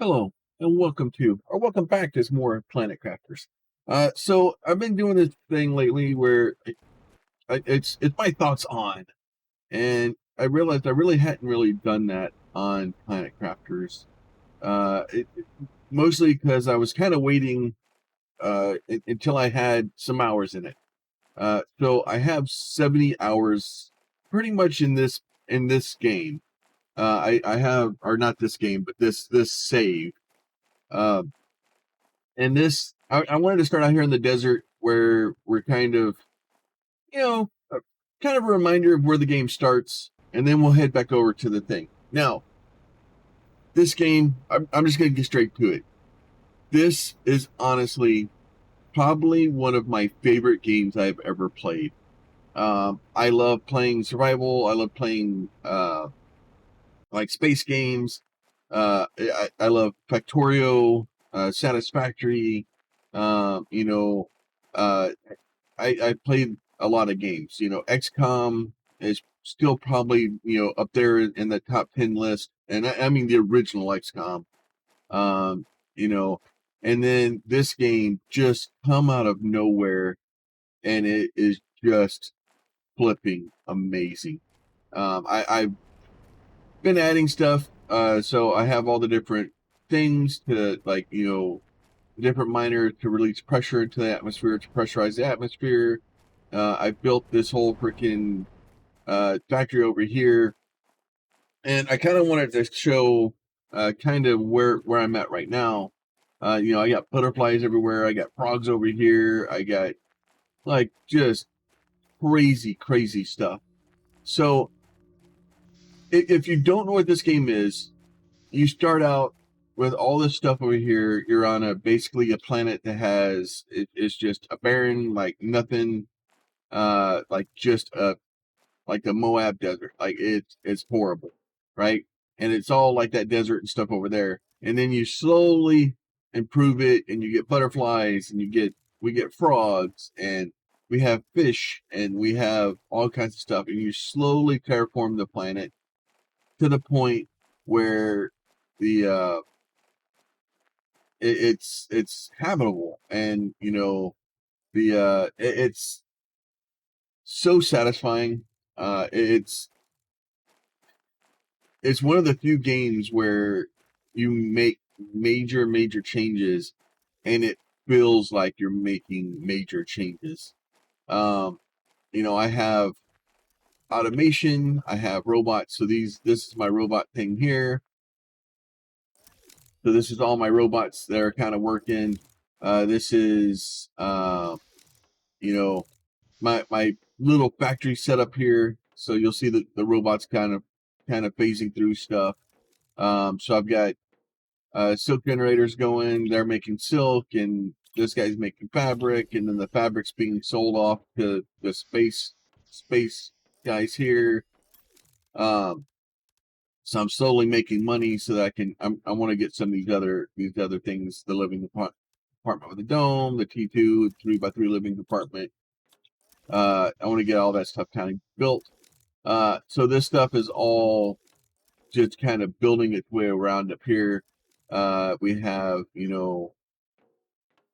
Hello, and welcome back to some more Planet Crafters. So I've been doing this thing lately where it's my thoughts on, and I realized I really hadn't really done that on Planet Crafters. Mostly because I was kind of waiting until I had some hours in it. So I have 70 hours, pretty much in this game. I have, or not this game, but this save. Uh, And I wanted to start out here in the desert where we're kind of, kind of a reminder of where the game starts, and then we'll head back over to the thing. Now, this game, I'm just going to get straight to it. This is honestly probably one of my favorite games I've ever played. I love playing survival. I love playing like space games. I love Factorio, Satisfactory. Um, you know, uh, I played a lot of games. XCOM is still probably up there in the top 10 list, and I mean the original XCOM. Um, you know, and then this game just come out of nowhere, and it is just flipping amazing. I've been adding stuff, so I have all the different things to different miners to release pressure into the atmosphere to pressurize the atmosphere. I built this whole freaking factory over here, and I kind of wanted to show kind of where I'm at right now. I got butterflies everywhere. I got frogs over here. I got like just crazy stuff. So if you don't know what this game is, you start out with all this stuff over here. You're on basically a planet that it's just a barren, like nothing, like just like the Moab desert. Like it's horrible, right? And it's all like that desert and stuff over there. And then you slowly improve it, and you get butterflies, and we get frogs, and we have fish, and we have all kinds of stuff. And you slowly terraform the planet to the point where the it's habitable, and it's so satisfying. It's one of the few games where you make major changes, and it feels like you're making major changes. Um, I have automation, I have robots. So this is my robot thing here. So this is all my robots that are kind of working. This is you know, my little factory setup here. So you'll see the robots kind of phasing through stuff. So I've got silk generators going. They're making silk, and this guy's making fabric, and then the fabric's being sold off to the space guys here. Um, so I'm slowly making money so that I want to get some of these other things, the living apartment with the dome, the T2 3x3 living apartment. I want to get all that stuff kind of built. So this stuff is all just kind of building its way around up here. We have,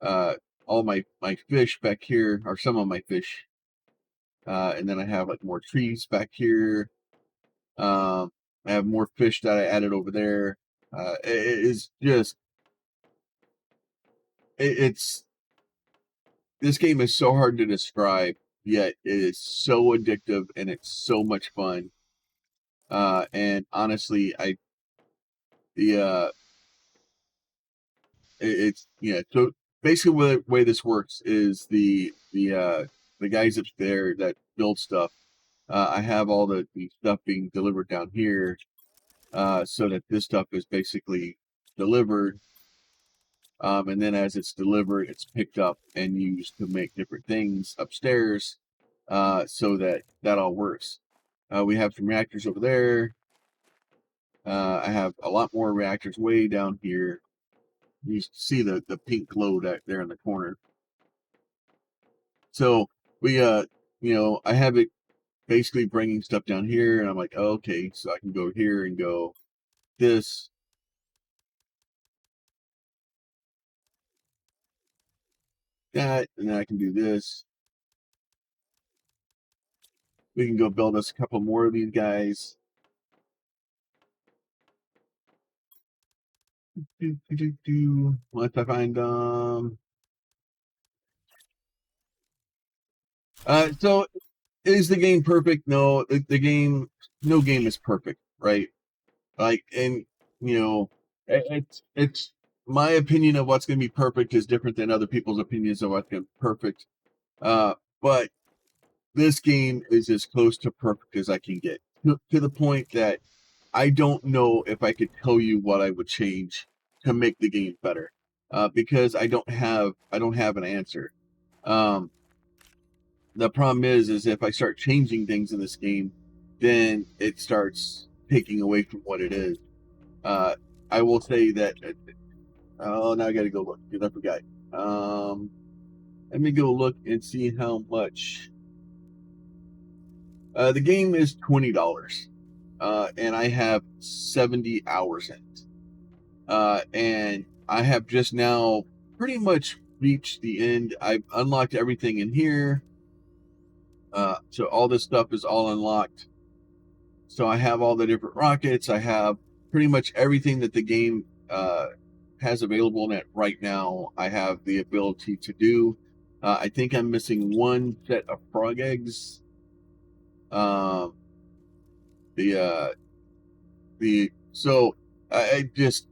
uh, all my fish back here, or some of my fish. And then I have like more trees back here. Um, I have more fish that I added over there. It is just, it's, this game is so hard to describe, yet it is so addictive, and it's so much fun. And honestly, the, it's, yeah, so basically the way this works is the guys up there that build stuff. I have all the stuff being delivered down here, so that this stuff is basically delivered. And then as it's delivered, it's picked up and used to make different things upstairs, so that all works. We have some reactors over there. I have a lot more reactors way down here. You see the pink glow there in the corner. So we I have it basically bringing stuff down here, and I'm like, oh, okay, so I can go here and go this, that, and then I can do this. We can go build us a couple more of these guys. Once I find so is the game perfect? No, the game, no game is perfect, right? Like, and you know, it's my opinion of what's going to be perfect is different than other people's opinions of what's going to be perfect. But this game is as close to perfect as I can get, to the point that I don't know if I could tell you what I would change to make the game better, because I don't have an answer. Um, the problem is if I start changing things in this game, then it starts taking away from what it is. Uh, I will say that. Oh, now I got to go look because I forgot. Let me go look and see how much. The game is $20, and I have 70 hours in it. And I have just now pretty much reached the end. I've unlocked everything in here. So all this stuff is all unlocked. So I have all the different rockets. I have pretty much everything that the game has available in it right now. I have the ability to do. I think I'm missing one set of frog eggs. Um, the so I just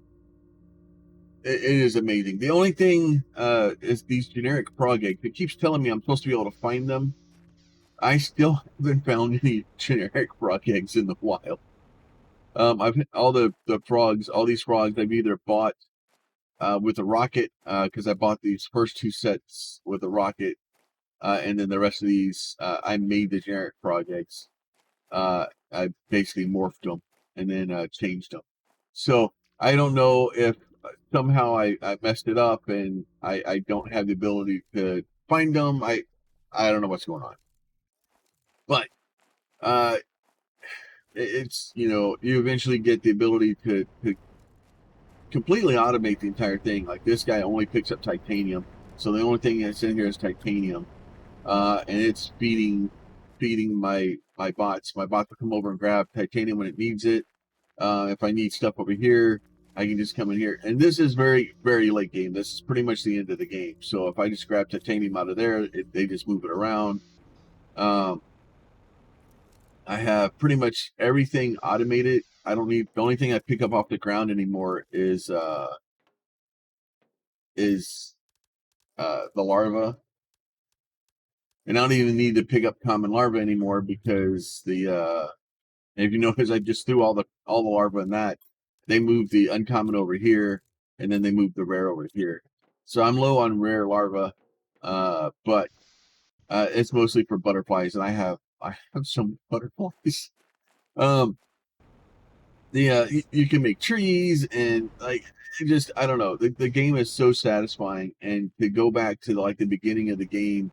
it is amazing. The only thing is these generic frog eggs. It keeps telling me I'm supposed to be able to find them. I still haven't found any generic frog eggs in the wild. I've all the frogs, all these frogs I've either bought with a rocket, because I bought these first two sets with a rocket, and then the rest of these I made the generic frog eggs. I basically morphed them and then changed them. So I don't know if somehow I messed it up and I don't have the ability to find them. I don't know what's going on, but uh, it's you eventually get the ability to completely automate the entire thing. Like this guy only picks up titanium, so the only thing that's in here is titanium, and it's feeding my bots. My bots will come over and grab titanium when it needs it. If I need stuff over here, I can just come in here. And this is very, very late game. This is pretty much the end of the game. So if I just grab titanium out of there, they just move it around. I have pretty much everything automated. I don't need, the only thing I pick up off the ground anymore is the larva. And I don't even need to pick up common larva anymore because if you notice, I just threw all the larva in that. They moved the uncommon over here, and then they moved the rare over here. So I'm low on rare larva, but it's mostly for butterflies, and I have some butterflies. Um, you can make trees and like it just I don't know. The game is so satisfying, and to go back to like the beginning of the game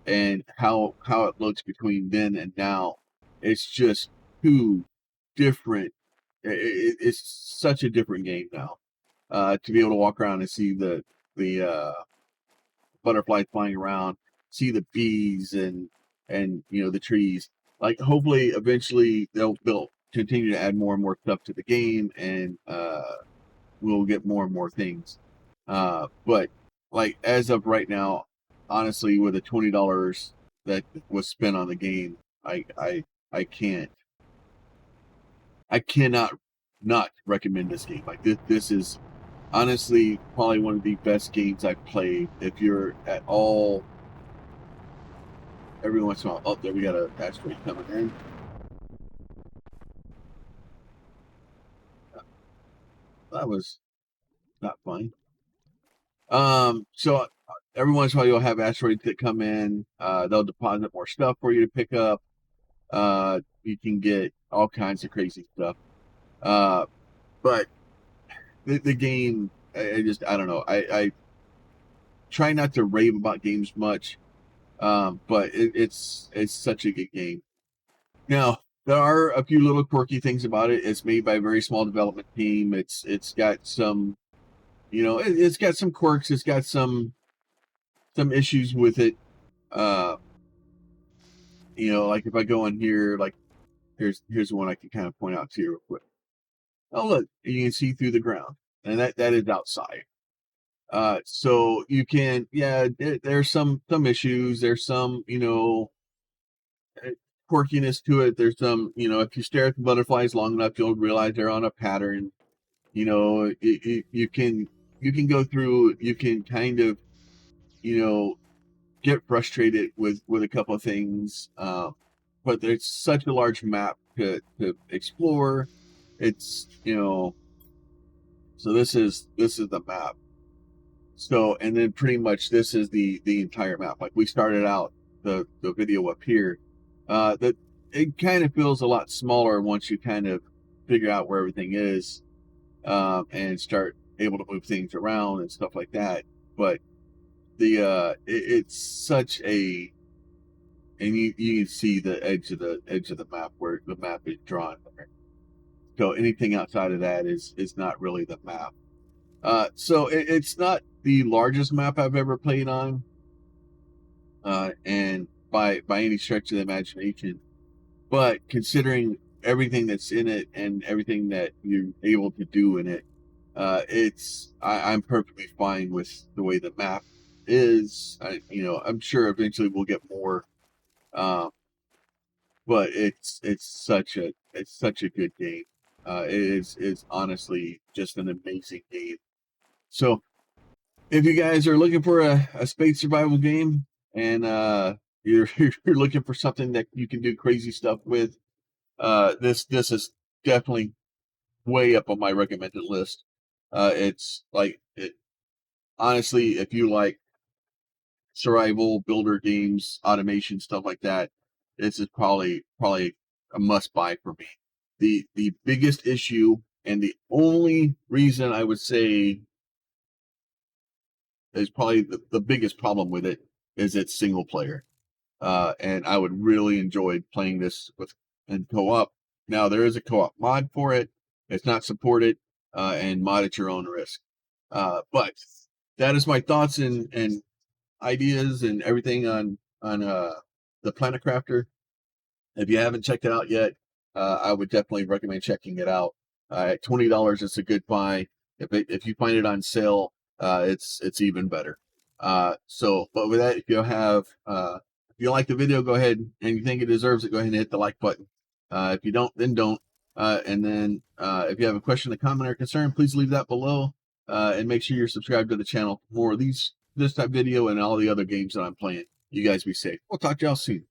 and how it looks between then and now, it's just two different. It's such a different game now. To be able to walk around and see the butterflies flying around, see the bees and the trees. Like hopefully, eventually they'll continue to add more and more stuff to the game, and we'll get more and more things. But like as of right now, honestly, with the $20 that was spent on the game, I can't I cannot not recommend this game. Like this is honestly probably one of the best games I've played. If you're at all every once in a while, oh there we got a asteroid coming in. That was not fun. So every once in a while you'll have asteroids that come in. They'll deposit more stuff for you to pick up. You can get all kinds of crazy stuff. But the game, I don't know. I try not to rave about games much, but it's such a good game. Now there are a few little quirky things about it. It's made by a very small development team. It's got some, it's got some quirks. It's got some some issues with it. Like if I go in here, like here's one I can kind of point out to you real quick. Oh look, you can see through the ground, and that is outside. So you can, yeah, there's some issues. There's some, quirkiness to it. There's some, if you stare at the butterflies long enough, you'll realize they're on a pattern. You can go through. You can kind of, you know, get frustrated with a couple of things. But there's such a large map to explore. It's, so this is the map. So, and then pretty much this is the entire map. Like we started out the video up here. That it kind of feels a lot smaller once you kind of figure out where everything is, and start able to move things around and stuff like that. But it's such a, and you can see the edge of the map where the map is drawn there. So anything outside of that is not really the map. So it's not the largest map I've ever played on, and by any stretch of the imagination. But considering everything that's in it and everything that you're able to do in it, I'm perfectly fine with the way the map is. I'm sure eventually we'll get more, um, but it's such a good game. It's honestly just an amazing game. So if you guys are looking for a space survival game, and you're looking for something that you can do crazy stuff with, this is definitely way up on my recommended list. It's like it honestly, if you like survival builder games, automation stuff like that, this is probably a must buy for me. The biggest issue and the only reason I would say is probably the biggest problem with it is it's single player. And I would really enjoy playing this with in co-op. Now there is a co-op mod for it. It's not supported, and mod at your own risk. But that is my thoughts and ideas and everything on the Planet Crafter. If you haven't checked it out yet, I would definitely recommend checking it out. At $20, it's a good buy. If you find it on sale, it's even better. But with that, if you like the video, go ahead, and you think it deserves it, go ahead and hit the like button. If you don't, then don't. And then if you have a question, a comment, or concern, please leave that below. And make sure you're subscribed to the channel for more of this type of video and all the other games that I'm playing. You guys be safe. We'll talk to y'all soon.